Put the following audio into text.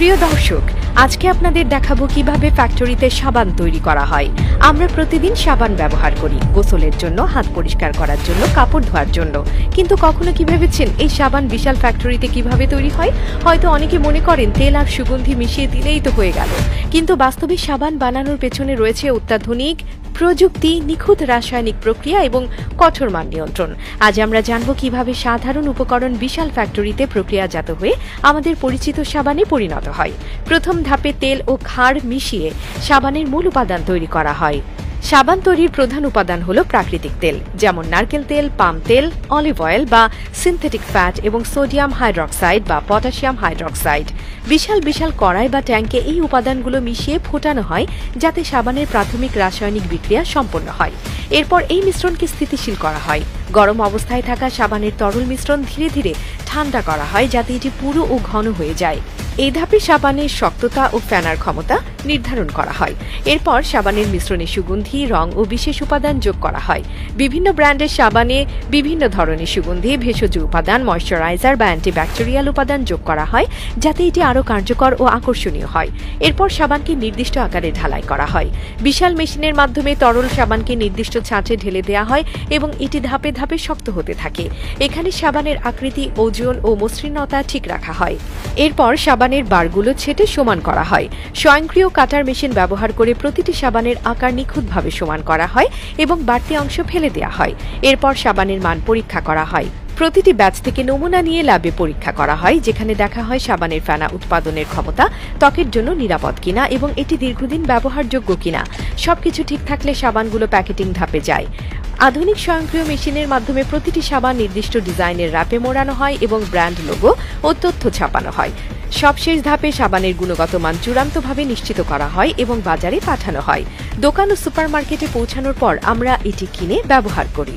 প্রিয় দর্শক, আজকে আপনাদের দেখাবো কিভাবে ফ্যাক্টরিতে সাবান তৈরি করা হয়। আমরা প্রতিদিন সাবান ব্যবহার করি গোসলের জন্য, হাত পরিষ্কার করার জন্য, কাপড় ধোয়ার জন্য। কিন্তু কখনো কি ভেবেছেন এই সাবান বিশাল ফ্যাক্টরিতে কিভাবে তৈরি হয়? হয়তো অনেকে মনে করেন তেল আর সুগন্ধি মিশিয়ে দিলেই তো হয়ে গেল, কিন্তু বাস্তবে সাবান বানানোর পেছনে রয়েছে অত্যাধুনিক প্রযুক্তি, নিখুঁত রাসায়নিক প্রক্রিয়া এবং কঠোর মান নিয়ন্ত্রণ। আজ আমরা জানব কিভাবে সাধারণ উপকরণ বিশাল ফ্যাক্টরিতে প্রক্রিয়াজাত হয়ে আমাদের পরিচিত সাবানে পরিণত হয়। প্রথম ধাপে তেল ও ক্ষার মিশিয়ে সাবানের মূল উপাদান তৈরি করা হয়। সাবান তৈরির প্রধান উপাদান হল প্রাকৃতিক তেল, যেমন নারকেল তেল, পাম তেল, অলিভ অয়েল বা সিনথেটিক ফ্যাট এবং সোডিয়াম হাইড্রক্সাইড বা পটাশিয়াম হাইড্রক্সাইড। বিশাল বিশাল কড়াই বা ট্যাঙ্কে এই উপাদানগুলো মিশিয়ে ফোটানো হয় যাতে সাবানের প্রাথমিক রাসায়নিক বিক্রিয়া সম্পন্ন হয়। এরপর এই মিশ্রণকে স্থিতিশীল করা হয়। গরম অবস্থায় থাকা সাবানের তরল মিশ্রণ ধীরে ধীরে ঠান্ডা করা হয় যাতে এটি পুরো ও ঘন হয়ে যায়। এই ধাপে সাবানের শক্ততা ও ফেনার ক্ষমতা নির্ধারণ করা হয়। এরপর সাবানের মিশ্রণে সুগন্ধি, রং ও বিশেষ উপাদান যোগ করা হয়। বিভিন্ন ব্র্যান্ডের সাবানে বিভিন্ন ধরনের সুগন্ধি, ভেষজ উপাদান, ময়শ্চারাইজার বা অ্যান্টিব্যাকটেরিয়াল উপাদান যোগ করা হয় যাতে এটি আরও কার্যকর ও আকর্ষণীয় হয়। এরপর সাবানকে নির্দিষ্ট আকারে ঢালাই করা হয়। বিশাল মেশিনের মাধ্যমে তরল সাবানকে নির্দিষ্ট ছাঁচে ঢেলে দেওয়া হয় এবং এটি ধাপে ধাপে শক্ত হতে থাকে। এখানে সাবানের আকৃতি, ওজন ও মসৃণতা ঠিক রাখা হয়। এরপর সাবানের বারগুলো ছেটে সমান করা হয়। স্বয়ংক্রিয় কাটার মেশিন ব্যবহার করে প্রতিটি সাবানের আকার নিখুঁতভাবে সমান করা হয় এবং বাড়তি অংশ ফেলে দেওয়া হয়। এরপর সাবানের মান পরীক্ষা করা হয়। প্রতিটি ব্যাচ থেকে নমুনা নিয়ে ল্যাবে পরীক্ষা করা হয়, যেখানে দেখা হয় সাবানের ফেনা উৎপাদনের ক্ষমতা ত্বকের জন্য নিরাপদ কিনা এবং এটি দীর্ঘদিন ব্যবহারযোগ্য কিনা। সবকিছু ঠিক থাকলে সাবানগুলো প্যাকেটিং ধাপে যায়। আধুনিক স্বয়ংক্রিয় মেশিনের মাধ্যমে প্রতিটি সাবান নির্দিষ্ট ডিজাইনের র্যাপে মোড়ানো হয় এবং ব্র্যান্ড লোগো ও তথ্য ছাপানো হয়। সবশেষ ধাপে সাবানের গুণগত মান চূড়ান্তভাবে নিশ্চিত করা হয় এবং বাজারে পাঠানো হয়। দোকান ও সুপারমার্কেটে পৌঁছানোর পর আমরা এটি কিনে ব্যবহার করি।